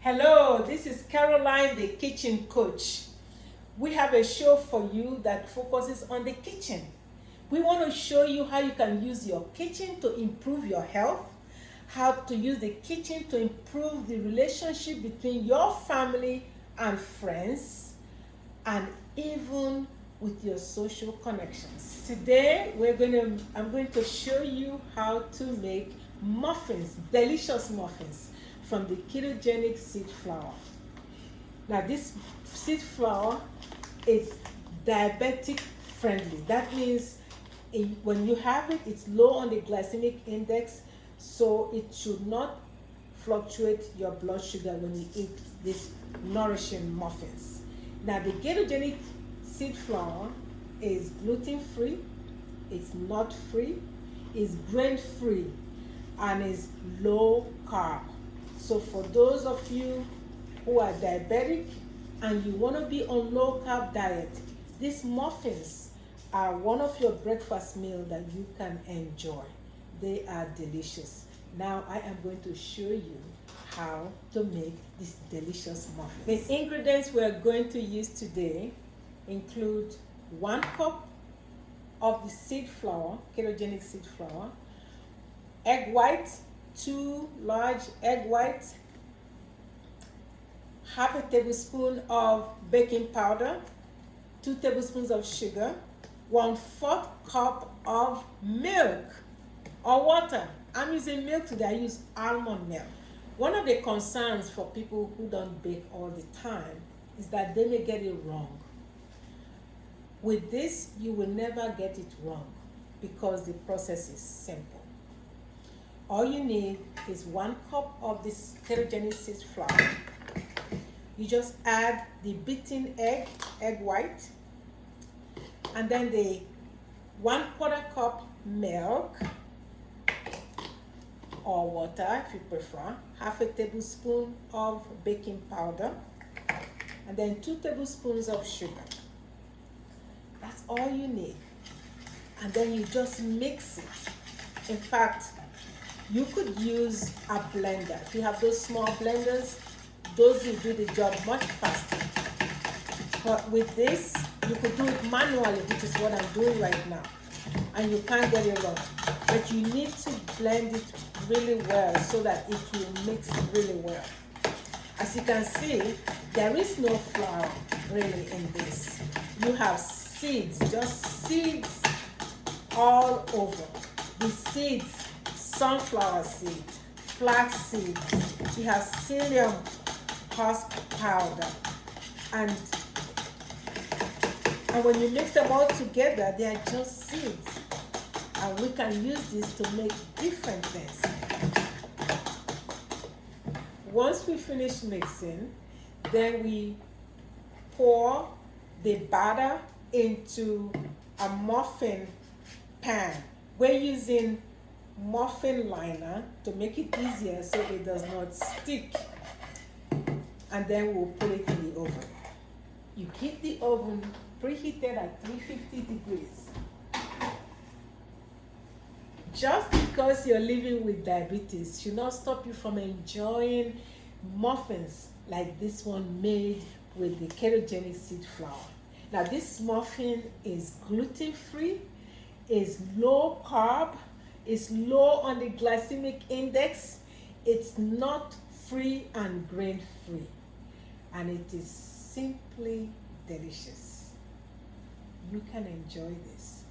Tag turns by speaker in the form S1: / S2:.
S1: Hello, this is Caroline, the kitchen coach. We have a show for you that focuses on the kitchen. We want to show you how you can use your kitchen to improve your health, how to use the kitchen to improve the relationship between your family and friends, and even with your social connections. Today, I'm going to show you how to make muffins, delicious muffins from the ketogenic seed flour. Now, this seed flour is diabetic friendly. That means when you have it, it's low on the glycemic index, so it should not fluctuate your blood sugar when you eat these nourishing muffins. Now, the ketogenic seed flour is gluten-free, it's nut-free, it's grain-free, and is low carb. So for those of you who are diabetic and you want to be on low carb diet, these muffins are one of your breakfast meals that you can enjoy. They are delicious. Now I am going to show you how to make these delicious muffins. The ingredients we are going to use today include 1 cup of the seed flour, ketogenic seed flour, egg white, 2 large egg whites, half a tablespoon of baking powder, 2 tablespoons of sugar, 1/4 cup of milk or water. I'm using milk today, I use almond milk. One of the concerns for people who don't bake all the time is that they may get it wrong. With this, you will never get it wrong because the process is simple. All you need is 1 cup of this ketogenic seed flour. You just add the beaten egg white, and then the 1/4 cup milk or water if you prefer, half a tablespoon of baking powder, and then 2 tablespoons of sugar. That's all you need. And then you just mix it. In fact, you could use a blender. If you have those small blenders, those will do the job much faster. But with this, you could do it manually, which is what I'm doing right now. And you can't get it wrong. But you need to blend it really well so that it will mix really well. As you can see, there is no flour really in this. You have seeds, just seeds all over. The seeds, sunflower seeds, flax seeds, we have psyllium husk powder, and when you mix them all together, they are just seeds, and we can use this to make different things. Once we finish mixing, then we pour the batter into a muffin pan. We're using muffin liner to make it easier so it does not stick, and then we'll put it in the oven. You keep the oven preheated at 350 degrees. Just because you're living with diabetes should not stop you from enjoying muffins like this one made with the ketogenic seed flour. Now, this muffin is gluten-free, is low carb, is low on the glycemic index, it's nut-free and grain-free, and it is simply delicious. You can enjoy this.